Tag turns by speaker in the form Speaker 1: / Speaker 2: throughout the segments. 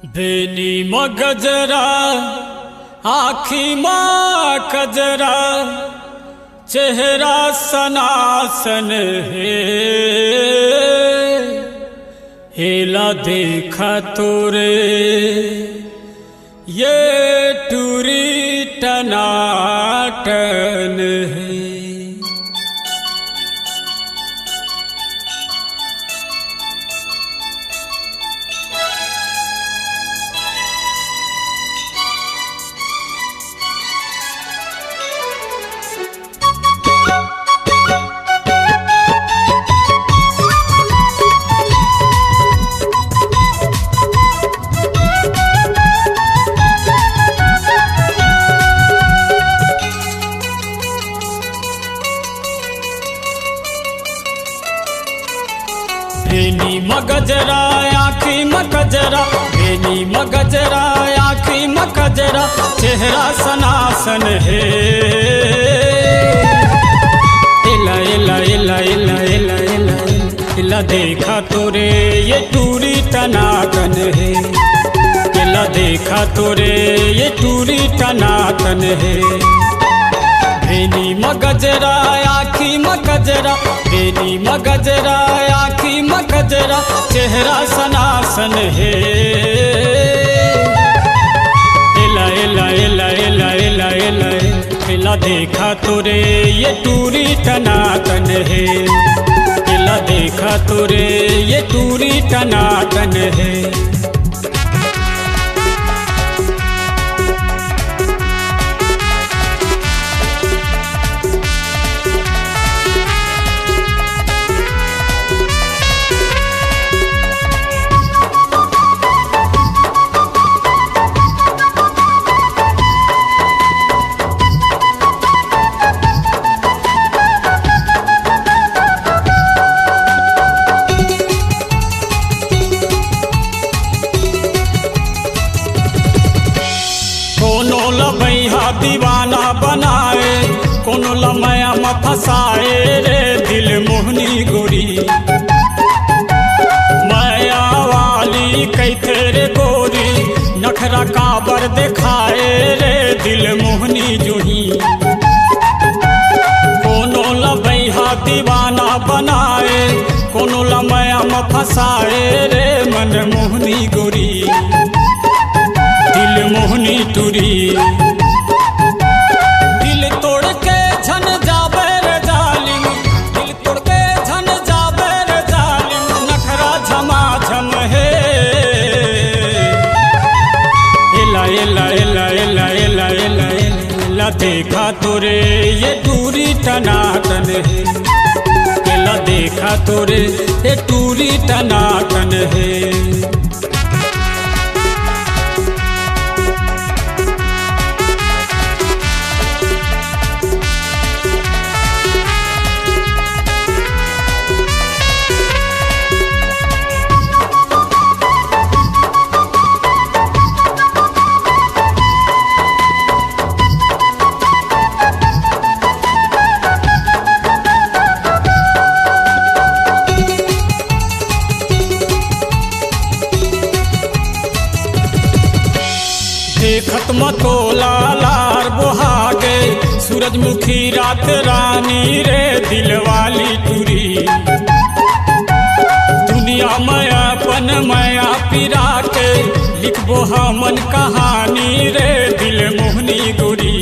Speaker 1: बेनी मगजरा आखी माँ कजरा चेहरा सनासन है। हेला देखा तोरे ये टूरी टनाटन है। बेनी मगजरा आखी मगजरा, बेनी मगजरा आखी मगजरा चेहरा सनासन है। इला इला इला इला इला इला इला देखा तोरे ये टूरी टनाटन है। इला देखा तोरे ये टूरी टनाटन है। बेनी मगजरा आखी मगजरा, बेनी मगजरा आखी मगजरा चेहरा सनासन है। इला इला इला इला इला इला इला देखा तोरे ये टूरी टनाटन है। इला देखा तोरे ये टूरी टनाटन है। कोनो लबैया दीवाना बनाए, कोनो लमया में फसाए रे दिल मोहनी गोरी। माया वाली कैथे रे गोरी नखरा काबर दिखाए रे दिल मोहनी जूही। कोनो लबैया दीवाना बनाए, कोनो लमया में फसाए रे मन मोहनी गोरी दिल मोहनी टूरी। दिल तोड़ के झन जाबे रे जालिम, दिल तोड़ के झन जाबे रे जालिम नखरा झमाझम है। इला इला इला इला इला इला इला देखा तोरे ये टूरी टनाटन है। इला देखा तोरे ये टूरी टनाटन है। देखत मतोला लार बुहागे सूरजमुखी रात रानी रे दिलवाली टूरी। दुनिया माया पन माया पिरा के लिखबो हमन कहानी रे दिल मोहनी गोरी।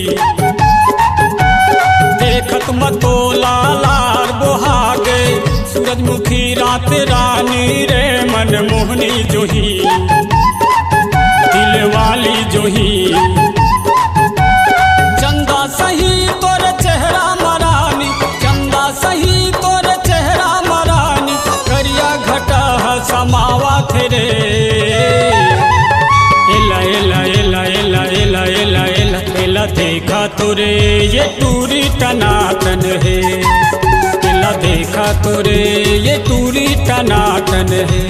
Speaker 1: देखत मतोला लार बुहागे सूरजमुखी रात रानी रे मन मोहनी जोही दिलवाली जोही। चंदा सही तोर चेहरा मरानी, चंदा सही तोर चेहरा मरानी करिया घटा समावा थे। इला इला इला इला इला इला इला इला देखा तोरे ये टूरी टनाटन है। इला देखा तोरे ये टूरी टनाटन है।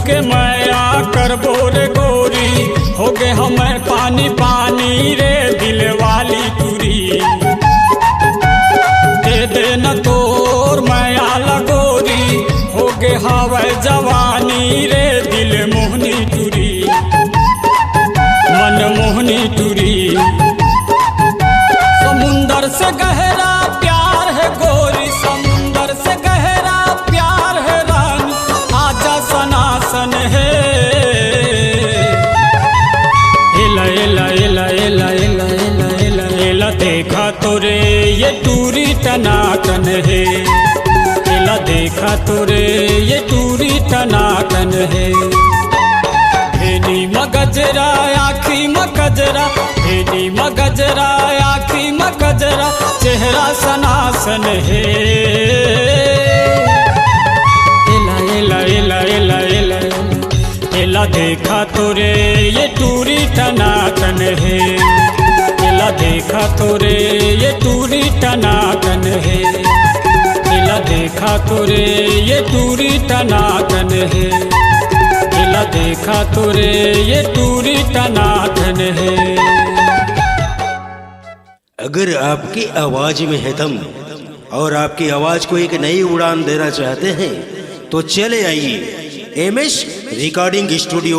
Speaker 1: के माया करबो रे गोरी, हो गे हमें पानी पानी रे दिल वाली तुरी। दे देना तोर माया लगोरी, हो गे हवे जवानी रे दिल मोहनी तुरी, मन मोहनी तुरी। समुंदर से गहरा प्यार है गोरी, समुंदर से गहरा प्यार है रानी, आजा सनासन है। एला एला एला एला एला एला एला एला देखा तोरे ये टूरी टनाटन है, एला देखा तोरे ये टूरी टनाटन है। भेनी मगजरा आखी मगजरा, भेनी मगजरा आखी मगजरा, चेहरा सनासन है। एला एला एला एला एला एला देखा तोरे ये टूरी टनाटन है, एला देखा तोरे ये टूरी टनाटन है, एला देखा तोरे ये टूरी टनाटन है, एला देखा तोरे ये टूरी टनाटन है।
Speaker 2: अगर आपकी आवाज में है दम और आपकी आवाज को एक नई उड़ान देना चाहते हैं तो चले आइए एमएस रिकॉर्डिंग स्टूडियो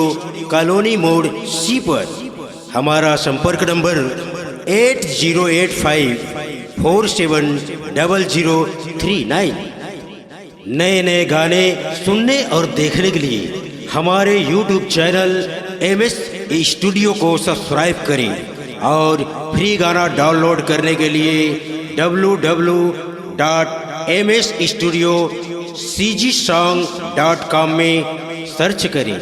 Speaker 2: कॉलोनी मोड़ सी पर। हमारा संपर्क नंबर 8085470039। नए नए गाने सुनने और देखने के लिए हमारे YouTube चैनल एमएस स्टूडियो को सब्सक्राइब करें और फ्री गाना डाउनलोड करने के लिए www.msstudiocgsong.com में सर्च करें।